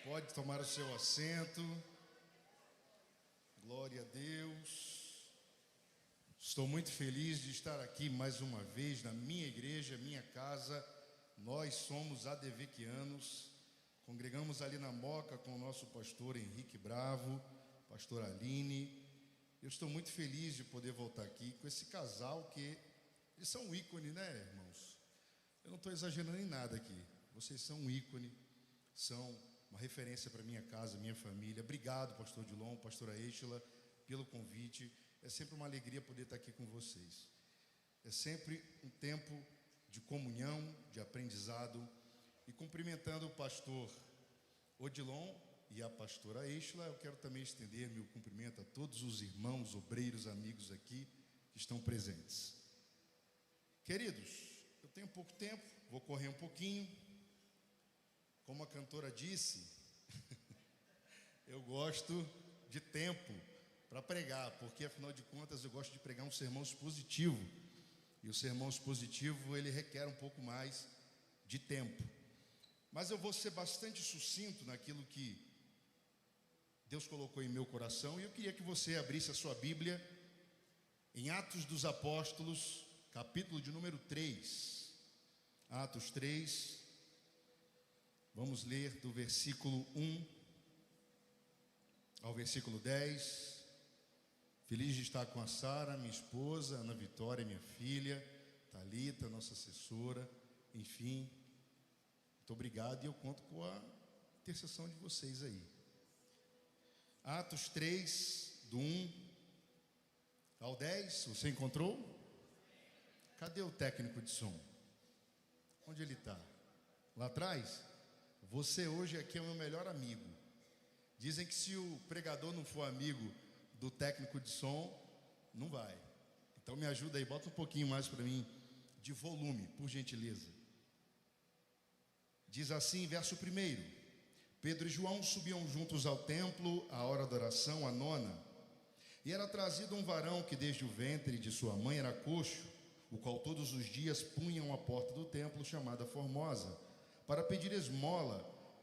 Pode tomar o seu assento. Glória a Deus. Estou muito feliz de estar aqui mais uma vez na minha igreja, minha casa. Nós somos ADVquianos. Congregamos ali na Moca com o nosso pastor Henrique Bravo, pastor Aline. Eu estou muito feliz de poder voltar aqui com esse casal que eles são um ícone, né, irmãos? Eu não estou exagerando em nada aqui. Vocês são um ícone, são uma referência para minha casa, minha família. Obrigado, pastor Dilon, pastora Eixla, pelo convite. É sempre uma alegria poder estar aqui com vocês. É sempre um tempo de comunhão, de aprendizado. E cumprimentando o pastor Odilon e a pastora Eixla, eu quero também estender meu cumprimento a todos os irmãos, obreiros, amigos aqui que estão presentes. Queridos, eu tenho pouco tempo, vou correr um pouquinho. Como a cantora disse, eu gosto de tempo para pregar, porque afinal de contas eu gosto de pregar um sermão expositivo. E o sermão expositivo, ele requer um pouco mais de tempo. Mas eu vou ser bastante sucinto naquilo que Deus colocou em meu coração. E eu queria que você abrisse a sua Bíblia em Atos dos Apóstolos, capítulo de número 3. Atos 3. Vamos ler do versículo 1 ao versículo 10. Feliz de estar com a Sara, minha esposa, Ana Vitória, minha filha, Thalita, nossa assessora, enfim. Muito obrigado e eu conto com a intercessão de vocês aí. Atos 3, do 1 ao 10, você encontrou? Cadê o técnico de som? Onde ele está? Lá atrás? Você hoje aqui é o meu melhor amigo. Dizem que se o pregador não for amigo do técnico de som, não vai. Então me ajuda aí, bota um pouquinho mais para mim de volume, por gentileza. Diz assim, verso 1: Pedro e João subiam juntos ao templo, à hora da oração, a nona. E era trazido um varão que desde o ventre de sua mãe era coxo, o qual todos os dias punham à porta do templo, chamada Formosa, para pedir esmola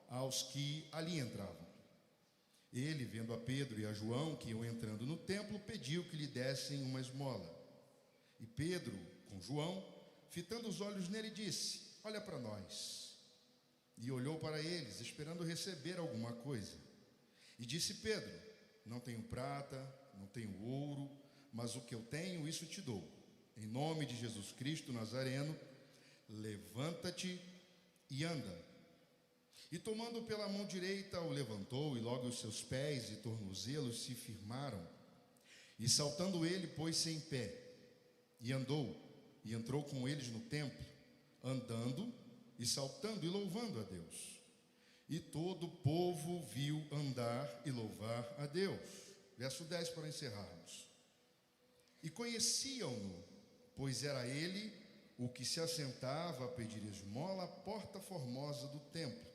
aos que ali entravam. Ele, vendo a Pedro e a João, que iam entrando no templo, pediu que lhe dessem uma esmola. E Pedro, com João, fitando os olhos nele, disse: olha para nós. E olhou para eles, esperando receber alguma coisa. E disse Pedro: não tenho prata, não tenho ouro, mas o que eu tenho, isso te dou. Em nome de Jesus Cristo Nazareno, levanta-te e anda. E tomando pela mão direita, o levantou, e logo os seus pés e tornozelos se firmaram. E saltando ele, pôs-se em pé, e andou, e entrou com eles no templo, andando e saltando e louvando a Deus. E todo o povo viu andar e louvar a Deus. Verso 10 para encerrarmos. E conheciam-no, pois era ele o que se assentava a pedir esmola à porta formosa do templo.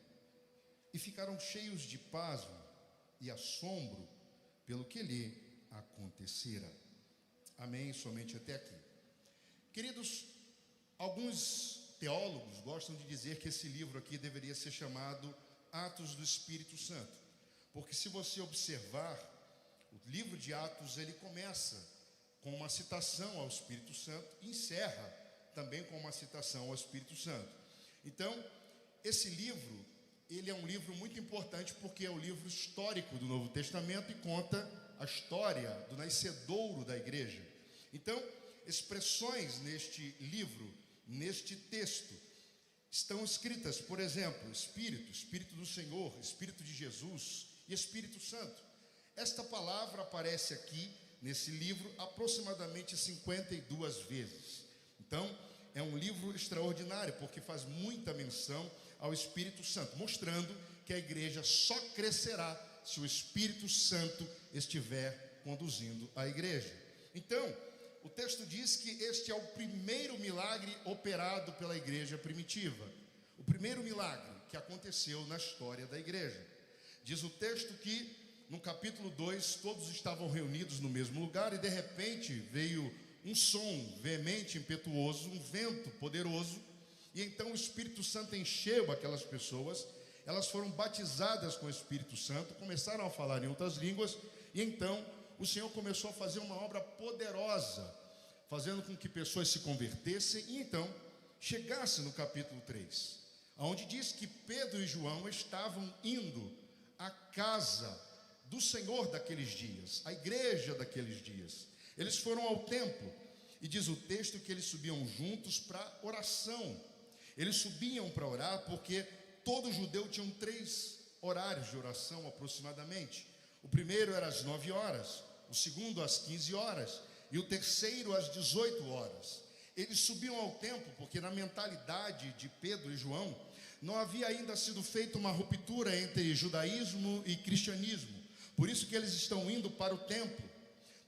E ficaram cheios de pasmo e assombro pelo que lhe acontecera. Amém, somente até aqui. Queridos, alguns teólogos gostam de dizer que esse livro aqui deveria ser chamado Atos do Espírito Santo, porque se você observar, o livro de Atos, ele começa com uma citação ao Espírito Santo e encerra também com uma citação ao Espírito Santo. Então, esse livro, ele é um livro muito importante porque é o livro histórico do Novo Testamento e conta a história do nascedouro da igreja. Então, expressões neste livro, neste texto, estão escritas, por exemplo, Espírito do Senhor, Espírito de Jesus e Espírito Santo. Esta palavra aparece aqui nesse livro aproximadamente 52 vezes. Então, é um livro extraordinário, porque faz muita menção ao Espírito Santo, mostrando que a igreja só crescerá se o Espírito Santo estiver conduzindo a igreja. Então, o texto diz que este é o primeiro milagre operado pela igreja primitiva. O primeiro milagre que aconteceu na história da igreja. Diz o texto que no capítulo 2 todos estavam reunidos no mesmo lugar e de repente veio um som veemente, impetuoso, um vento poderoso, e então o Espírito Santo encheu aquelas pessoas. elas foram batizadas com o Espírito Santo, começaram a falar em outras línguas, e então o Senhor começou a fazer uma obra poderosa, fazendo com que pessoas se convertessem, e então chegasse no capítulo 3, onde diz que Pedro e João estavam indo à casa do Senhor daqueles dias, a igreja daqueles dias. Eles foram ao templo, e diz o texto que eles subiam juntos para oração. Eles subiam para orar porque todo judeu tinha 3 horários de oração aproximadamente. O primeiro era às 9 horas, o segundo às 15 horas e o terceiro às 18 horas. Eles subiam ao templo porque na mentalidade de Pedro e João não havia ainda sido feita uma ruptura entre judaísmo e cristianismo. Por isso que eles estão indo para o templo,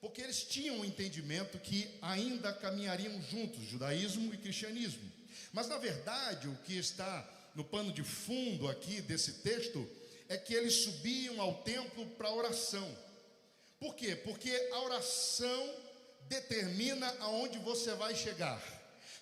porque eles tinham um entendimento que ainda caminhariam juntos, judaísmo e cristianismo. Mas na verdade o que está no pano de fundo aqui desse texto é que eles subiam ao templo para oração. Por quê? Porque a oração determina aonde você vai chegar.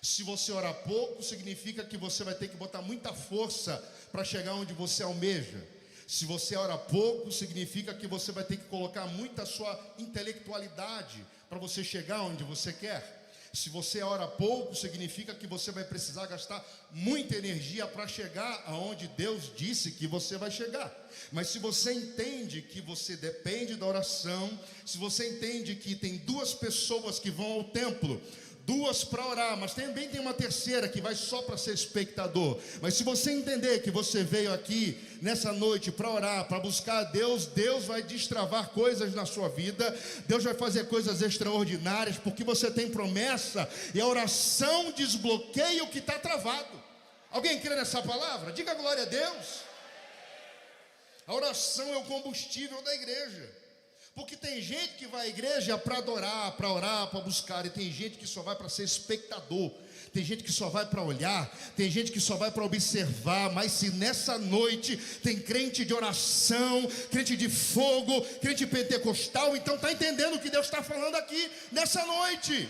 Se você orar pouco, significa que você vai ter que botar muita força para chegar onde você almeja. Se você ora pouco, significa que você vai ter que colocar muita sua intelectualidade para você chegar onde você quer. Se você ora pouco, significa que você vai precisar gastar muita energia para chegar aonde Deus disse que você vai chegar. Mas se você entende que você depende da oração, se você entende que tem 2 pessoas que vão ao templo, 2 para orar, mas também tem uma terceira que vai só para ser espectador. Mas se você entender que você veio aqui nessa noite para orar, para buscar a Deus, Deus vai destravar coisas na sua vida, Deus vai fazer coisas extraordinárias, porque você tem promessa, e a oração desbloqueia o que está travado. Alguém crê nessa palavra? Diga glória a Deus. A oração é o combustível da igreja. Porque tem gente que vai à igreja para adorar, para orar, para buscar, e tem gente que só vai para ser espectador, tem gente que só vai para olhar, tem gente que só vai para observar. Mas se nessa noite tem crente de oração, crente de fogo, crente pentecostal, então está entendendo o que Deus está falando aqui nessa noite.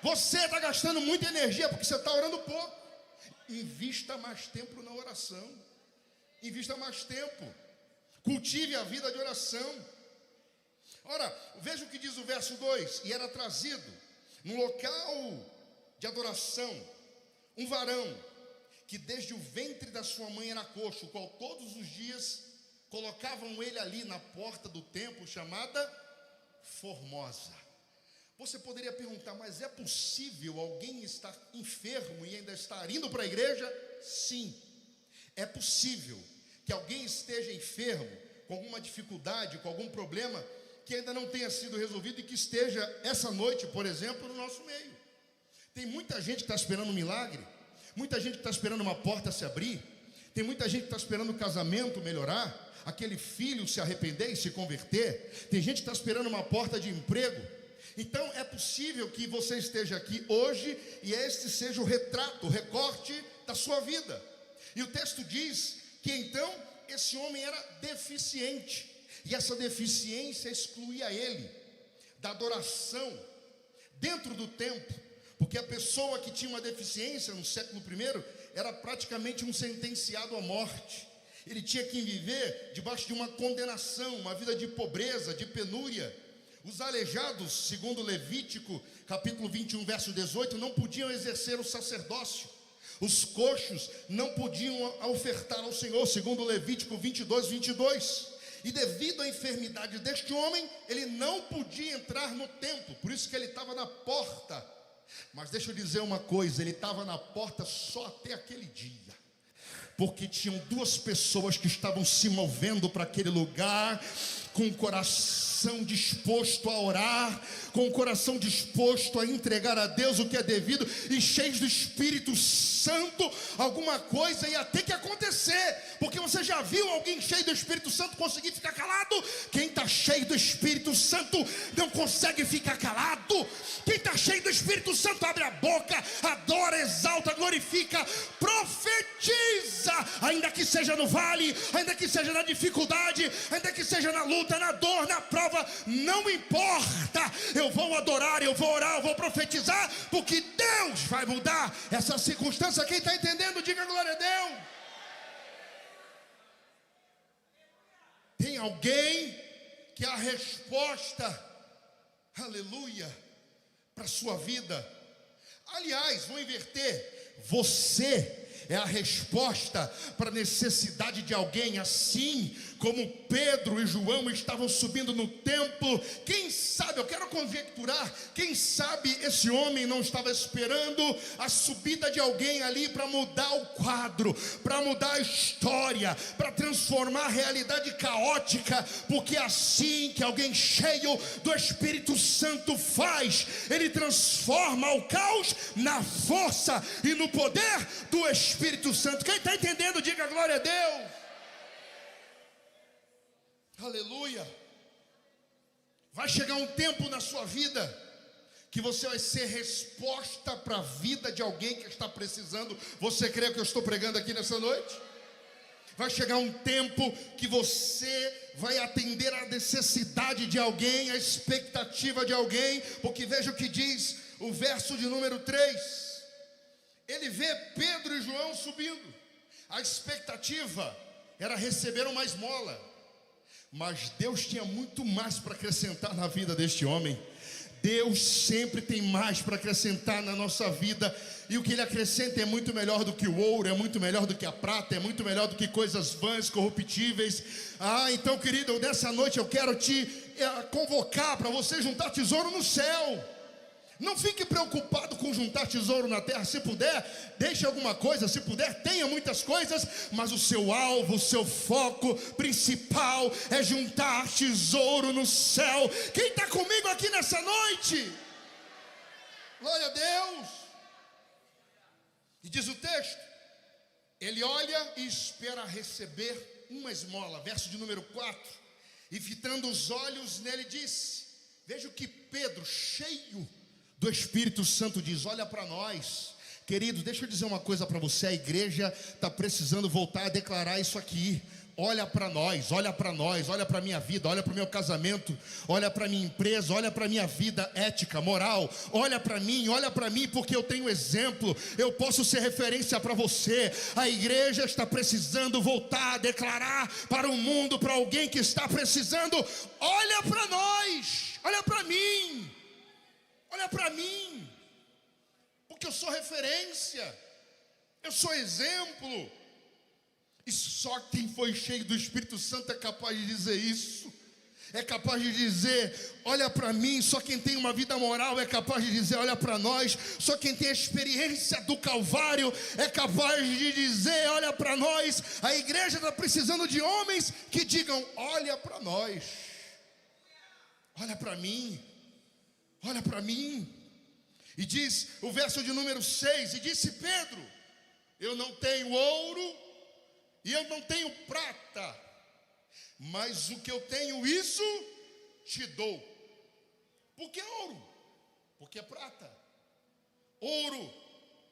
Você está gastando muita energia porque você está orando pouco. Invista mais tempo na oração, invista mais tempo, cultive a vida de oração. Ora, veja o que diz o verso 2: e era trazido no local de adoração um varão que desde o ventre da sua mãe era coxo, o qual todos os dias colocavam ele ali na porta do templo chamada Formosa. Você poderia perguntar, mas é possível alguém estar enfermo e ainda estar indo para a igreja? Sim, é possível que alguém esteja enfermo, com alguma dificuldade, com algum problema que ainda não tenha sido resolvido e que esteja essa noite, por exemplo, no nosso meio. Tem muita gente que está esperando um milagre, muita gente que está esperando uma porta se abrir, tem muita gente que está esperando o casamento melhorar, aquele filho se arrepender e se converter, tem gente que está esperando uma porta de emprego. Então é possível que você esteja aqui hoje e este seja o retrato, o recorte da sua vida. E o texto diz que então esse homem era deficiente, e essa deficiência excluía ele da adoração dentro do templo, porque a pessoa que tinha uma deficiência no século I era praticamente um sentenciado à morte. Ele tinha que viver debaixo de uma condenação, uma vida de pobreza, de penúria. Os aleijados, segundo Levítico, capítulo 21, verso 18, não podiam exercer o sacerdócio. Os coxos não podiam ofertar ao Senhor, segundo Levítico 22, 22. E devido à enfermidade deste homem, ele não podia entrar no templo, por isso que ele estava na porta. Mas deixa eu dizer uma coisa, ele estava na porta só até aquele dia, porque tinham 2 pessoas que estavam se movendo para aquele lugar, com o coração disposto a orar, com o coração disposto a entregar a Deus o que é devido, e cheios do Espírito Santo. Alguma coisa ia ter que acontecer, porque você já viu alguém cheio do Espírito Santo conseguir ficar calado? Quem está cheio do Espírito Santo não consegue ficar calado. Quem está cheio do Espírito Santo abre a boca, adora, exalta, glorifica, profetiza, ainda que seja no vale, ainda que seja na dificuldade, ainda que seja na luta, na dor, na prova, não importa. Eu vou adorar, eu vou orar, eu vou profetizar, porque Deus vai mudar essa circunstância. Quem está entendendo, diga glória a Deus. Tem alguém que é a resposta, aleluia, para a sua vida. Aliás, vou inverter, você é a resposta para a necessidade de alguém. Assim como Pedro e João estavam subindo no templo, quem sabe, eu quero conjecturar, quem sabe esse homem não estava esperando a subida de alguém ali para mudar o quadro, para mudar a história, para transformar a realidade caótica, porque é assim que alguém cheio do Espírito Santo faz. Ele transforma o caos na força e no poder do Espírito Santo. Quem está entendendo, diga glória a Deus. Aleluia. Vai chegar um tempo na sua vida que você vai ser resposta para a vida de alguém que está precisando. Você crê que eu estou pregando aqui nessa noite? Vai chegar um tempo que você vai atender a necessidade de alguém, a expectativa de alguém, porque veja o que diz o verso de número 3. Ele vê Pedro e João subindo. A expectativa era receber uma esmola. Mas Deus tinha muito mais para acrescentar na vida deste homem. Deus sempre tem mais para acrescentar na nossa vida. E o que Ele acrescenta é muito melhor do que o ouro, é muito melhor do que a prata, é muito melhor do que coisas vãs, corruptíveis. Então, querido, nessa noite eu quero te convocar para você juntar tesouro no céu. Não fique preocupado com juntar tesouro na terra. Se puder, deixe alguma coisa. Se puder, tenha muitas coisas. Mas o seu alvo, o seu foco principal é juntar tesouro no céu. Quem está comigo aqui nessa noite? Glória a Deus. E diz o texto: ele olha e espera receber uma esmola. Verso de número 4. E fitando os olhos nele disse. Veja o que Pedro, cheio do Espírito Santo, diz: olha para nós. Querido, deixa eu dizer uma coisa para você. A igreja está precisando voltar a declarar isso aqui. Olha para nós, olha para nós, olha para a minha vida, olha para o meu casamento, olha para a minha empresa, olha para a minha vida ética, moral. Olha para mim, porque eu tenho exemplo, eu posso ser referência para você. A igreja está precisando voltar a declarar para o mundo, para alguém que está precisando: olha para nós, olha para mim. Olha para mim, porque eu sou referência, eu sou exemplo. E só quem foi cheio do Espírito Santo é capaz de dizer isso. É capaz de dizer: olha para mim. Só quem tem uma vida moral é capaz de dizer: olha para nós. Só quem tem a experiência do Calvário é capaz de dizer: olha para nós. A igreja está precisando de homens que digam: olha para nós, olha para mim. Olha para mim. E diz o verso de número 6: e disse Pedro: eu não tenho ouro e eu não tenho prata, mas o que eu tenho, isso te dou. Por que ouro? Porque é prata. Ouro,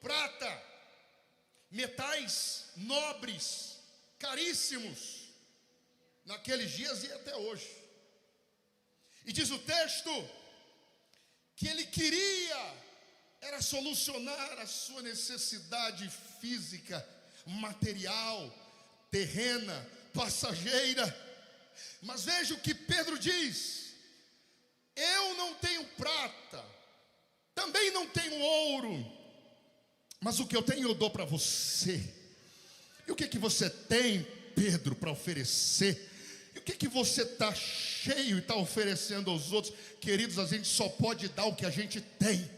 prata, metais nobres, caríssimos, naqueles dias e até hoje. E diz o texto que ele queria era solucionar a sua necessidade física, material, terrena, passageira. Mas veja o que Pedro diz: eu não tenho prata, também não tenho ouro, mas o que eu tenho eu dou para você. E o que você tem, Pedro, para oferecer? E o que você está cheio e está oferecendo aos outros? Queridos, a gente só pode dar o que a gente tem.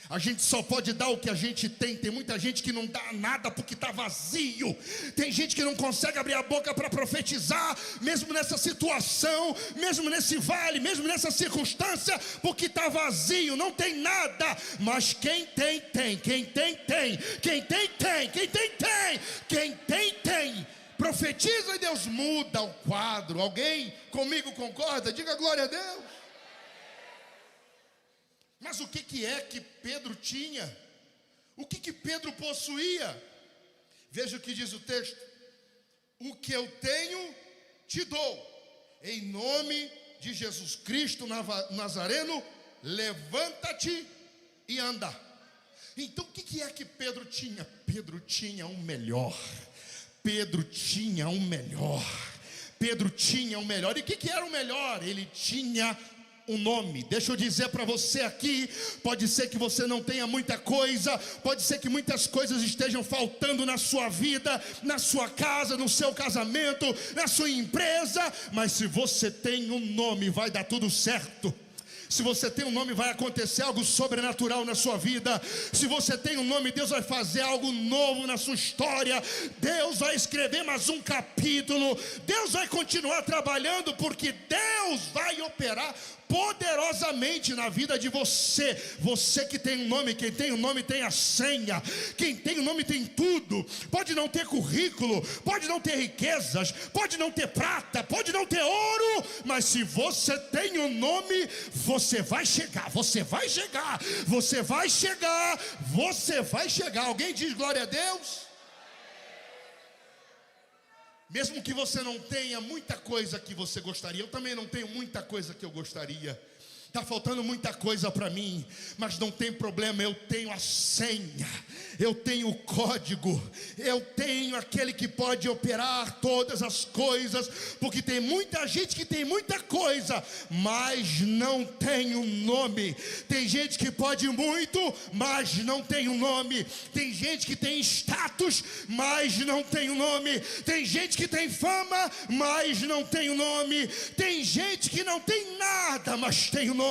A gente só pode dar o que a gente tem. Tem muita gente que não dá nada porque está vazio. Tem gente que não consegue abrir a boca para profetizar, mesmo nessa situação, mesmo nesse vale, mesmo nessa circunstância, porque está vazio, não tem nada. Mas quem tem, tem. Quem tem, tem. Quem tem, tem. Quem tem, tem. Quem tem, tem. Profetiza e Deus muda o quadro. Alguém comigo concorda? Diga glória a Deus. Mas o que é que Pedro tinha? O que Pedro possuía? Veja o que diz o texto: o que eu tenho te dou, em nome de Jesus Cristo Nazareno, levanta-te e anda. Então o que é que Pedro tinha? Pedro tinha um melhor. Pedro tinha um melhor. Pedro tinha o melhor. E o que era o melhor? Ele tinha um nome. Deixa eu dizer para você aqui, pode ser que você não tenha muita coisa, pode ser que muitas coisas estejam faltando na sua vida, na sua casa, no seu casamento, na sua empresa, mas se você tem um nome, vai dar tudo certo. Se você tem um nome, vai acontecer algo sobrenatural na sua vida. Se você tem um nome, Deus vai fazer algo novo na sua história. Deus vai escrever mais um capítulo. Deus vai continuar trabalhando, porque Deus vai operar poderosamente na vida de você. Você que tem um nome, quem tem um nome tem a senha. Quem tem um nome tem tudo. Pode não ter currículo, pode não ter riquezas, pode não ter prata, pode não ter ouro, mas se você tem um nome, você vai chegar, você vai chegar, você vai chegar, você vai chegar. Alguém diz glória a Deus? Mesmo que você não tenha muita coisa que você gostaria, eu também não tenho muita coisa que eu gostaria. Está faltando muita coisa para mim, mas não tem problema, eu tenho a senha, eu tenho o código, eu tenho aquele que pode operar todas as coisas, porque tem muita gente que tem muita coisa, mas não tem um nome. Tem gente que pode muito, mas não tem um nome. Tem gente que tem status, mas não tem um nome. Tem gente que tem fama, mas não tem um nome. Tem gente que não tem nada, mas tem um nome.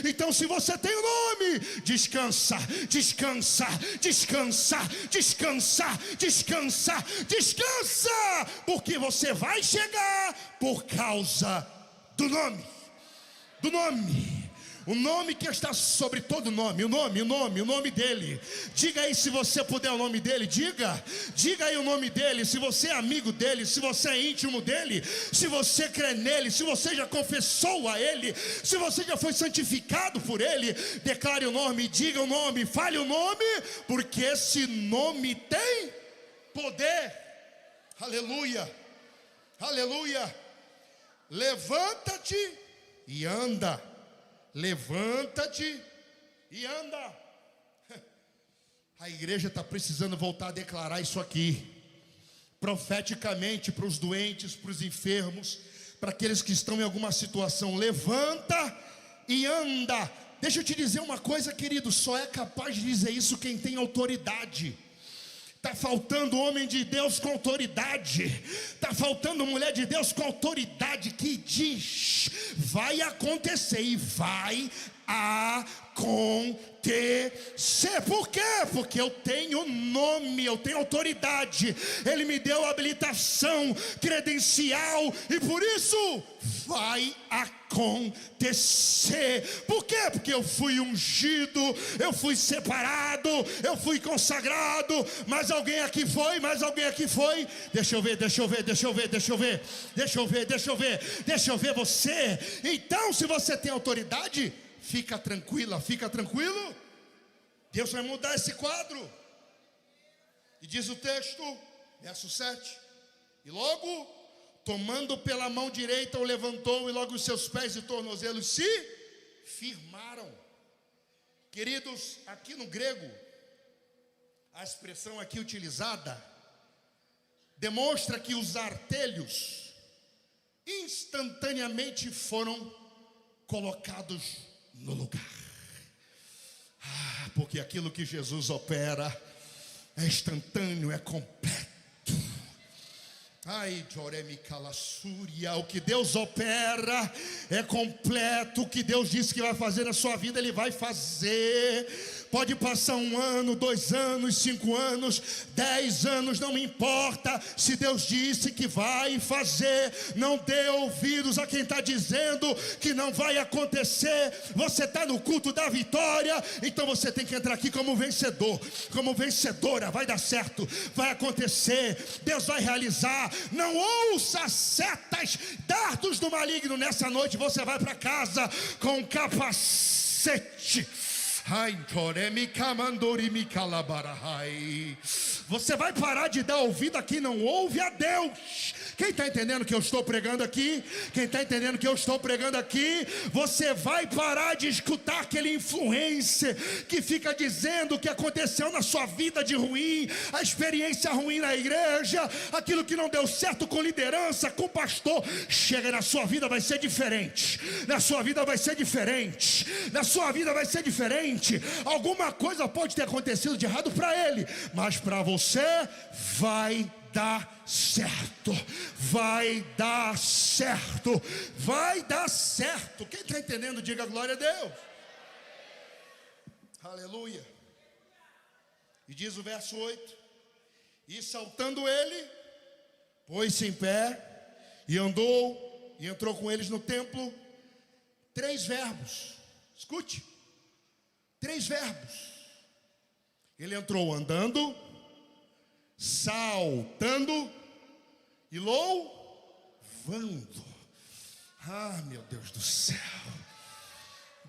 Então, se você tem um nome, descansa, descansa, descansa, descansa, descansa, descansa, porque você vai chegar por causa do nome, do nome. O nome que está sobre todo nome, o nome dele. Diga aí, se você puder, o nome dele, diga aí o nome dele. Se você é amigo dele, se você é íntimo dele, se você crê nele, se você já confessou a ele, se você já foi santificado por ele, declare o nome, diga o nome, fale o nome, porque esse nome tem poder. Aleluia, aleluia. Levanta-te e anda. Levanta-te e anda. A igreja está precisando voltar a declarar isso aqui, profeticamente, para os doentes, para os enfermos, para aqueles que estão em alguma situação. Levanta e anda. Deixa eu te dizer uma coisa, querido, só é capaz de dizer isso quem tem autoridade. Está faltando homem de Deus com autoridade. Está faltando mulher de Deus com autoridade que diz: vai acontecer e vai acontecer. Por quê? Porque eu tenho nome, eu tenho autoridade. Ele me deu habilitação, credencial, e por isso vai acontecer. Por quê? Porque eu fui ungido, eu fui separado, eu fui consagrado. Mas alguém aqui foi, Deixa eu ver você. Então, se você tem autoridade, fica tranquila, fica tranquilo. Deus vai mudar esse quadro. E diz o texto, verso 7: e logo, tomando pela mão direita, o levantou, e logo os seus pés e tornozelos se firmaram. Queridos, aqui no grego, a expressão aqui utilizada demonstra que os artelhos instantaneamente foram colocados no lugar. Porque aquilo que Jesus opera é instantâneo, é completo. Ai, Joremi Calassúria, o que Deus opera é completo. O que Deus disse que vai fazer na sua vida, Ele vai fazer. Pode passar 1 ano, 2 anos, 5 anos, 10 anos, não me importa. Se Deus disse que vai fazer, não dê ouvidos a quem está dizendo que não vai acontecer. Você está no culto da vitória, então você tem que entrar aqui como vencedor, como vencedora. Vai dar certo, vai acontecer, Deus vai realizar. Não ouça setas, dardos do maligno. Nessa noite você vai para casa com um capacete. Você vai parar de dar ouvido a quem não ouve a Deus. Quem está entendendo que eu estou pregando aqui? Quem está entendendo que eu estou pregando aqui? Você vai parar de escutar aquele influencer que fica dizendo o que aconteceu na sua vida de ruim, a experiência ruim na igreja, aquilo que não deu certo com liderança, com pastor. Chega, na sua vida vai ser diferente. Na sua vida vai ser diferente. Na sua vida vai ser diferente. Alguma coisa pode ter acontecido de errado para ele, mas para você vai dar certo. Vai dar certo. Vai dar certo. Quem está entendendo, diga glória a Deus. Aleluia. E diz o verso 8: e saltando ele, pôs-se em pé e andou e entrou com eles no templo. 3 verbos. Escute. 3 verbos. Ele entrou andando, saltando e louvando. Ah, meu Deus do céu.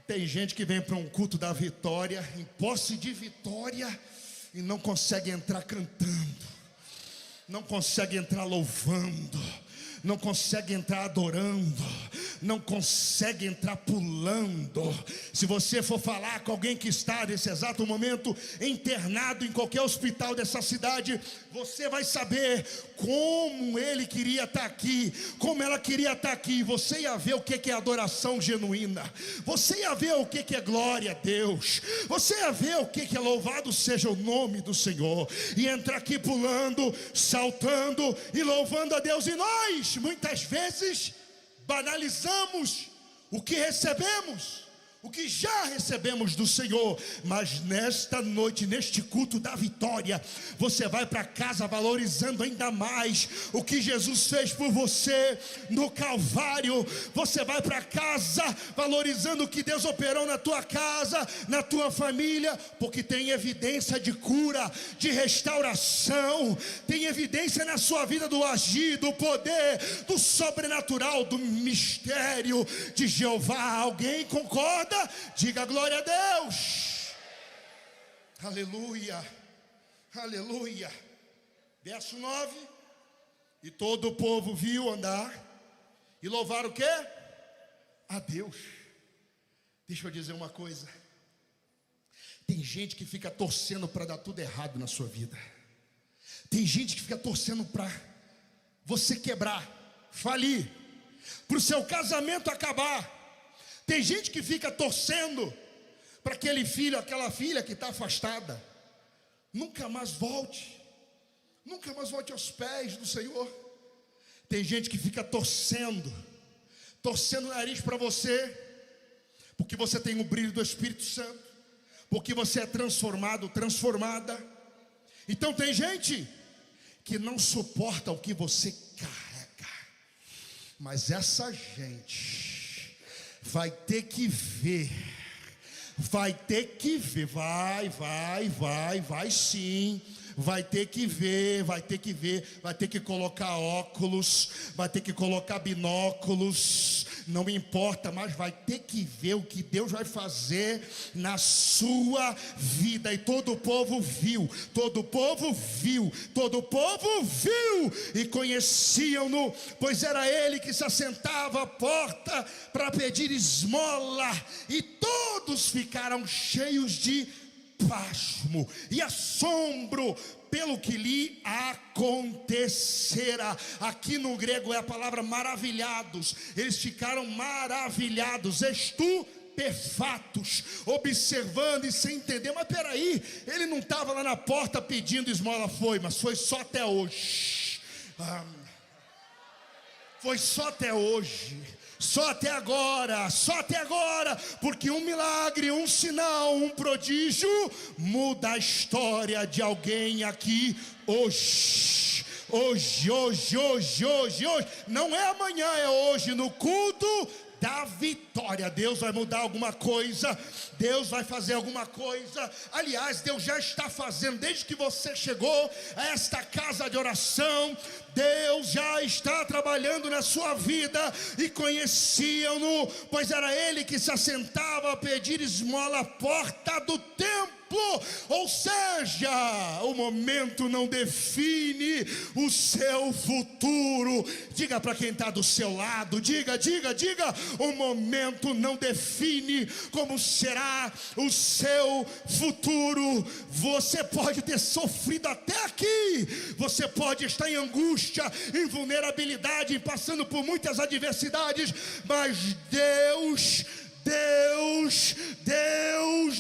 Tem gente que vem para um culto da vitória, em posse de vitória, e não consegue entrar cantando, não consegue entrar louvando, não consegue entrar adorando, não consegue entrar pulando. Se você for falar com alguém que está nesse exato momento internado em qualquer hospital dessa cidade, você vai saber como ele queria estar aqui, como ela queria estar aqui. Você ia ver o que é adoração genuína, você ia ver o que é glória a Deus, você ia ver o que é louvado seja o nome do Senhor, e entrar aqui pulando, saltando e louvando a Deus. E nós muitas vezes banalizamos o que recebemos, o que já recebemos do Senhor. Mas nesta noite, neste culto da vitória, você vai para casa valorizando ainda mais o que Jesus fez por você no Calvário. Você vai para casa valorizando o que Deus operou na tua casa, na tua família, porque tem evidência de cura, de restauração, tem evidência na sua vida do agir, do poder, do sobrenatural, do mistério de Jeová. Alguém concorda? Diga glória a Deus. Aleluia, aleluia. Verso 9: e todo o povo viu andar e louvar o quê? A Deus. Deixa eu dizer uma coisa. Tem gente que fica torcendo para dar tudo errado na sua vida. Tem gente que fica torcendo para você quebrar, falir, para o seu casamento acabar. Tem gente que fica torcendo para aquele filho, aquela filha que está afastada nunca mais volte aos pés do Senhor. Tem gente que fica torcendo o nariz para você, porque você tem o brilho do Espírito Santo, porque você é transformado, transformada. Então tem gente que não suporta o que você carrega, mas essa gente vai ter que ver, vai sim, vai ter que ver, vai ter que colocar óculos, vai ter que colocar binóculos, não importa, mas vai ter que ver o que Deus vai fazer na sua vida. E todo o povo viu, e conheciam-no, pois era ele que se assentava à porta para pedir esmola, e todos ficaram cheios de pasmo e assombro pelo que lhe acontecera. Aqui no grego é a palavra maravilhados. Eles ficaram maravilhados, estupefatos, observando e sem entender. Mas peraí, ele não estava lá na porta pedindo esmola? Mas foi só até hoje. Foi só até hoje. Só até agora, porque um milagre, um sinal, um prodígio muda a história de alguém aqui hoje. Hoje, não é amanhã, é hoje, no culto da vitória. história. Deus vai mudar alguma coisa. Deus vai fazer alguma coisa. Aliás, Deus já está fazendo. Desde que você chegou a esta casa de oração, Deus já está trabalhando na sua vida. E conheciam-no, pois era ele que se assentava a pedir esmola à porta do templo. Ou seja, o momento não define o seu futuro. Diga para quem está do seu lado, diga, o momento não define como será o seu futuro. Você pode ter sofrido até aqui, você pode estar em angústia, em vulnerabilidade, passando por muitas adversidades, mas Deus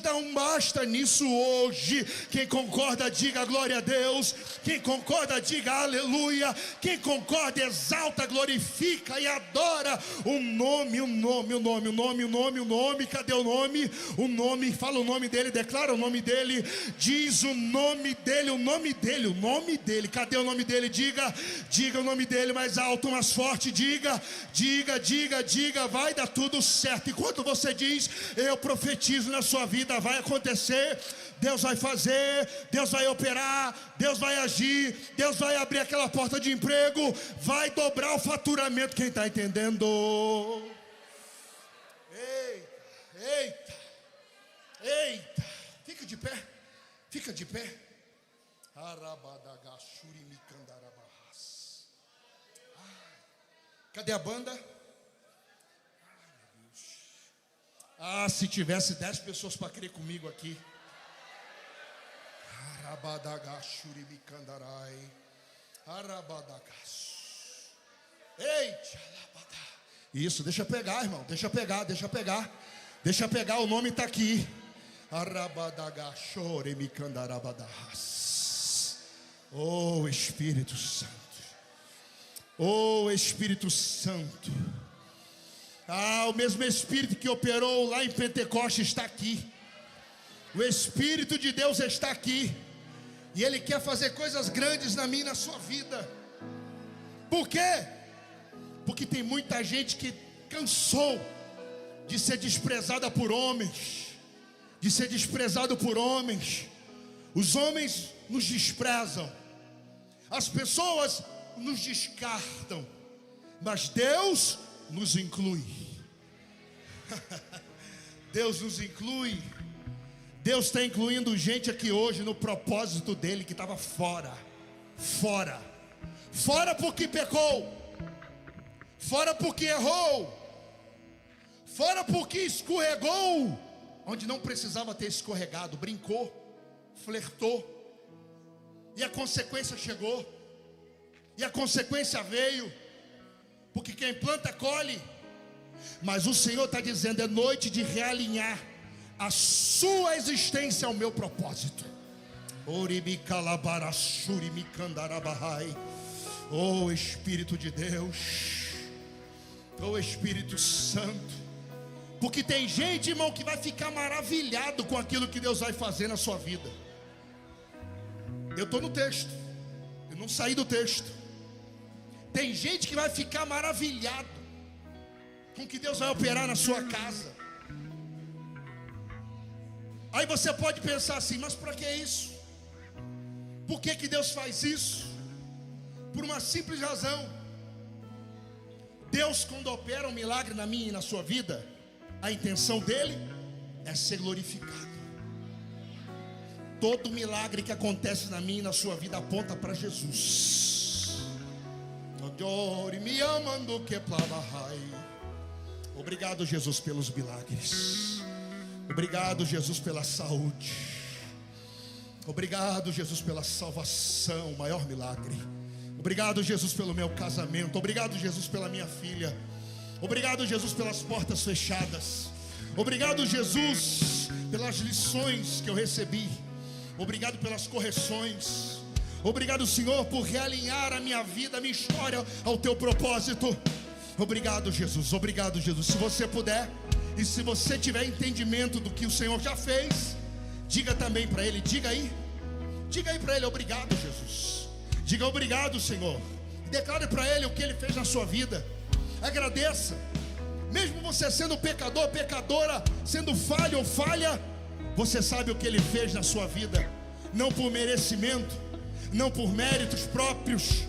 dá um basta nisso hoje. Quem concorda, diga glória a Deus. Quem concorda, diga aleluia. Quem concorda, exalta, glorifica e adora o nome. Cadê o nome? O nome, fala o nome dele, declara o nome dele, diz o nome dele. Cadê o nome dele? Diga o nome dele mais alto, mais forte. Diga, vai dar tudo certo. Enquanto você diz, eu profetizo na sua vida, vai acontecer. Deus vai fazer, Deus vai operar, Deus vai agir, Deus vai abrir aquela porta de emprego, vai dobrar o faturamento. Quem está entendendo? Eita, fica de pé. Cadê a banda? Se tivesse 10 pessoas para crer comigo aqui. Isso, deixa pegar, irmão. Deixa pegar, o nome está aqui. Oh Espírito Santo. O mesmo Espírito que operou lá em Pentecostes está aqui. O Espírito de Deus está aqui. E Ele quer fazer coisas grandes na minha e na sua vida. Por quê? Porque tem muita gente que cansou de ser desprezada por homens. Os homens nos desprezam. As pessoas nos descartam. Mas Deus nos inclui. Deus nos inclui. Deus está incluindo gente aqui hoje no propósito dele, que estava fora porque pecou, fora porque errou, fora porque escorregou onde não precisava ter escorregado, brincou, flertou, e a consequência chegou, e a consequência veio. Porque quem planta, colhe. Mas o Senhor está dizendo, é noite de realinhar a sua existência ao meu propósito. Oh Espírito de Deus, oh Espírito Santo. Porque tem gente, irmão, que vai ficar maravilhado com aquilo que Deus vai fazer na sua vida. Eu estou no texto, eu não saí do texto. Tem gente que vai ficar maravilhado com o que Deus vai operar na sua casa. Aí você pode pensar assim, mas para que isso? Por que Deus faz isso? Por uma simples razão. Deus, quando opera um milagre na minha e na sua vida, a intenção dele é ser glorificado. Todo milagre que acontece na minha e na sua vida aponta para Jesus. Obrigado, Jesus, pelos milagres. Obrigado, Jesus, pela saúde. Obrigado, Jesus, pela salvação, o maior milagre. Obrigado, Jesus, pelo meu casamento. Obrigado, Jesus, pela minha filha. Obrigado, Jesus, pelas portas fechadas. Obrigado, Jesus, pelas lições que eu recebi. Obrigado pelas correções. Obrigado, Senhor, por realinhar a minha vida, a minha história ao teu propósito. Obrigado, Jesus. Obrigado, Jesus. Se você puder, e se você tiver entendimento do que o Senhor já fez, diga também para Ele. Diga aí para Ele, obrigado, Jesus. Diga obrigado, Senhor. Declare para Ele o que Ele fez na sua vida. Agradeça. mesmo você sendo pecador, pecadora, sendo falho ou falha, você sabe o que Ele fez na sua vida, não por merecimento, não por méritos próprios,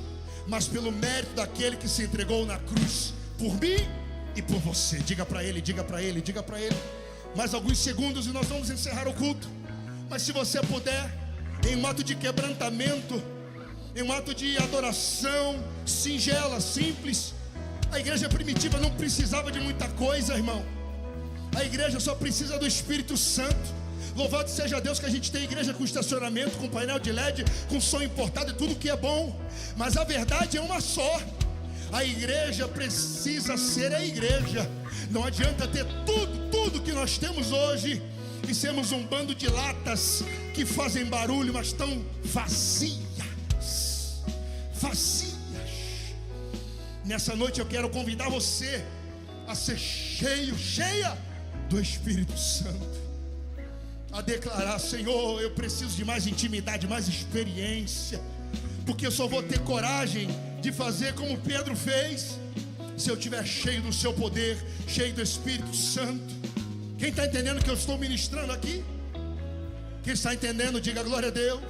mas pelo mérito daquele que se entregou na cruz, por mim e por você. Diga para Ele, diga para Ele, diga para Ele. Mais alguns segundos e nós vamos encerrar o culto. Mas se você puder, em um ato de quebrantamento, em um ato de adoração singela, simples. A igreja primitiva não precisava de muita coisa, irmão. A igreja só precisa do Espírito Santo. Louvado seja Deus que a gente tem igreja com estacionamento, com painel de LED, com som importado e tudo que é bom. Mas a verdade é uma só. A igreja precisa ser a igreja. Não adianta ter tudo que nós temos hoje e sermos um bando de latas que fazem barulho, mas estão vazias. Nessa noite eu quero convidar você a ser cheia do Espírito Santo, a declarar: Senhor, eu preciso de mais intimidade, mais experiência, porque eu só vou ter coragem de fazer como Pedro fez se eu estiver cheio do seu poder, cheio do Espírito Santo. Quem está entendendo que eu estou ministrando aqui? Quem está entendendo, diga glória a Deus.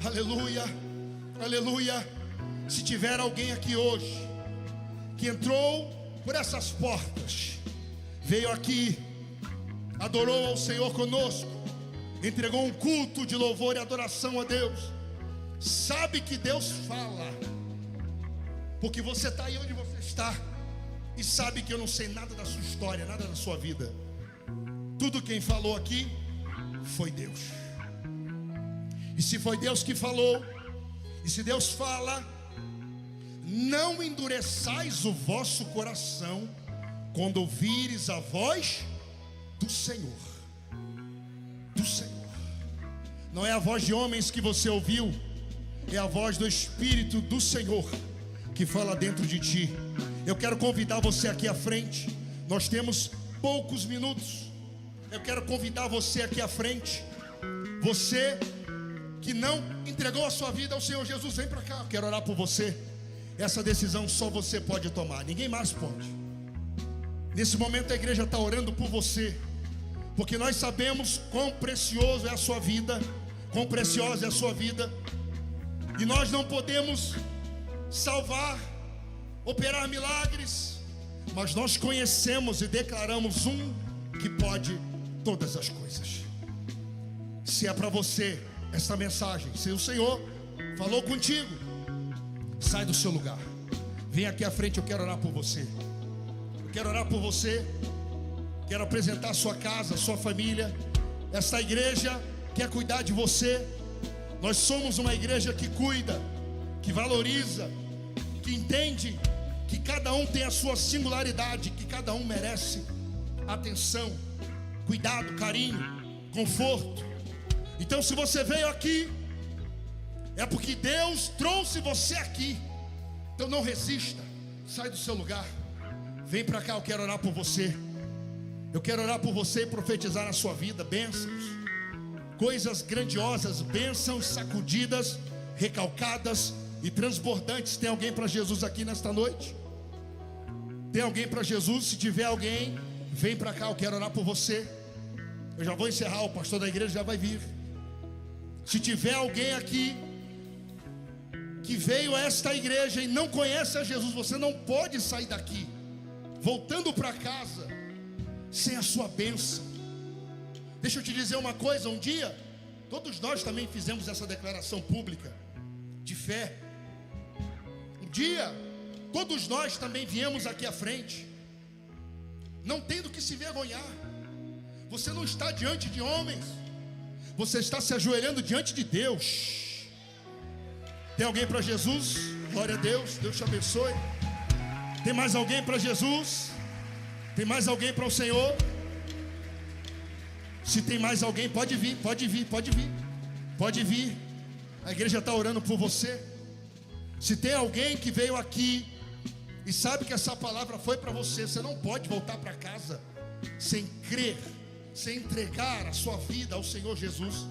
Aleluia, aleluia. Se tiver alguém aqui hoje que entrou por essas portas, veio aqui, adorou ao Senhor conosco, entregou um culto de louvor e adoração a Deus, sabe que Deus fala, porque você está aí onde você está, e sabe que eu não sei nada da sua história, nada da sua vida. Tudo quem falou aqui foi Deus. E se foi Deus que falou, e se Deus fala, não endureçais o vosso coração quando ouvires a voz do Senhor. Do Senhor. Não é a voz de homens que você ouviu, é a voz do Espírito do Senhor que fala dentro de ti. Eu quero convidar você aqui à frente. Nós temos poucos minutos. Eu quero convidar você aqui à frente. Você que não entregou a sua vida ao Senhor Jesus, vem para cá, eu quero orar por você. Essa decisão só você pode tomar, ninguém mais pode. Nesse momento a igreja está orando por você, porque nós sabemos quão precioso é a sua vida, quão preciosa é a sua vida, e nós não podemos salvar, operar milagres, mas nós conhecemos e declaramos um que pode todas as coisas. Se é para você esta mensagem, se o Senhor falou contigo, sai do seu lugar, vem aqui à frente. Eu quero orar por você. Eu quero orar por você. Quero apresentar a sua casa, a sua família. Esta igreja quer cuidar de você. Nós somos uma igreja que cuida, que valoriza, que entende que cada um tem a sua singularidade, que cada um merece atenção, cuidado, carinho, conforto. Então, se você veio aqui, é porque Deus trouxe você aqui. Então não resista, sai do seu lugar, vem para cá. Eu quero orar por você. Eu quero orar por você e profetizar na sua vida bênçãos, coisas grandiosas, bênçãos sacudidas, recalcadas e transbordantes. Tem alguém para Jesus aqui nesta noite? Tem alguém para Jesus? Se tiver alguém, vem para cá, eu quero orar por você. Eu já vou encerrar, o pastor da igreja já vai vir. Se tiver alguém aqui que veio a esta igreja e não conhece a Jesus, você não pode sair daqui voltando para casa sem a sua bênção. Deixa eu te dizer uma coisa, um dia todos nós também fizemos essa declaração pública de fé. Um dia todos nós também viemos aqui à frente, não tendo que se vergonhar. Você não está diante de homens, você está se ajoelhando diante de Deus. Tem alguém para Jesus? Glória a Deus, Deus te abençoe. Tem mais alguém para Jesus? Tem mais alguém para o Senhor? Se tem mais alguém, pode vir, pode vir, pode vir, pode vir. A igreja está orando por você. Se tem alguém que veio aqui e sabe que essa palavra foi para você, você não pode voltar para casa sem crer, sem entregar a sua vida ao Senhor Jesus,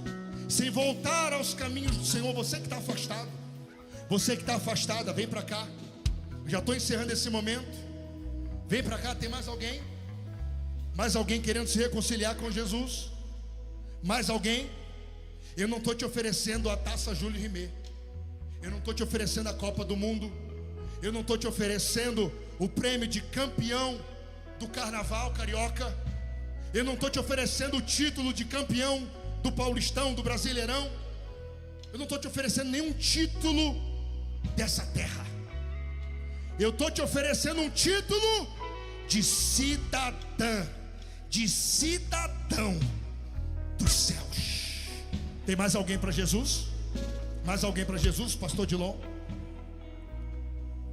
sem voltar aos caminhos do Senhor. Você que está afastado, você que está afastada, vem para cá. Já estou encerrando esse momento. Vem para cá, tem mais alguém? Mais alguém querendo se reconciliar com Jesus? Mais alguém? Eu não estou te oferecendo a taça Júlio Rimet. Eu não estou te oferecendo a Copa do Mundo. Eu não estou te oferecendo o prêmio de campeão do Carnaval Carioca. Eu não estou te oferecendo o título de campeão do Paulistão, do Brasileirão. Eu não estou te oferecendo nenhum título dessa terra. Eu estou te oferecendo um título de cidadã, de cidadão dos céus. Tem mais alguém para Jesus? Mais alguém para Jesus, pastor Dilon?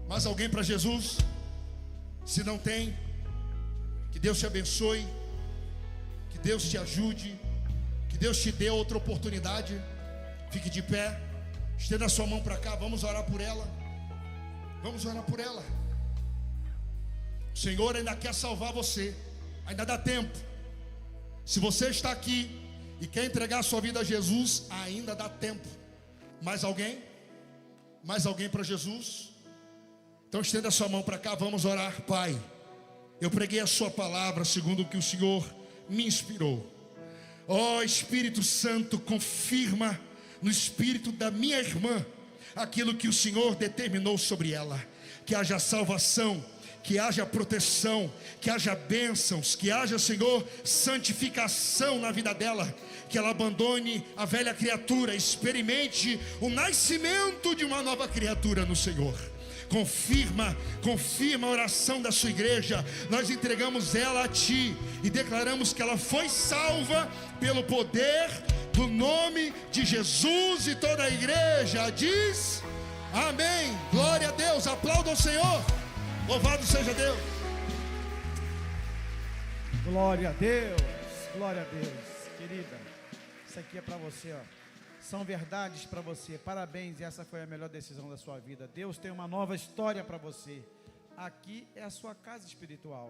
Mais alguém para Jesus? Se não tem, que Deus te abençoe, que Deus te ajude, que Deus te dê outra oportunidade. Fique de pé, estenda a sua mão para cá, vamos orar por ela. Vamos orar por ela. O Senhor ainda quer salvar você, ainda dá tempo. Se você está aqui e quer entregar a sua vida a Jesus, ainda dá tempo. Mais alguém? Mais alguém para Jesus? Então estenda a sua mão para cá, vamos orar. Pai, eu preguei a sua palavra segundo o que o Senhor me inspirou. Ó Espírito Santo, confirma no espírito da minha irmã aquilo que o Senhor determinou sobre ela. Que haja salvação, que haja proteção, que haja bênçãos, que haja, Senhor, santificação na vida dela. Que ela abandone a velha criatura, experimente o nascimento de uma nova criatura no Senhor. Confirma a oração da sua igreja. Nós entregamos ela a Ti e declaramos que ela foi salva pelo poder do nome de Jesus. E toda a igreja diz amém. Glória a Deus, aplauda o Senhor. Louvado seja Deus. Glória a Deus, glória a Deus. Querida, isso aqui é para você, ó. São verdades para você. Parabéns, essa foi a melhor decisão da sua vida. Deus tem uma nova história para você. Aqui é a sua casa espiritual.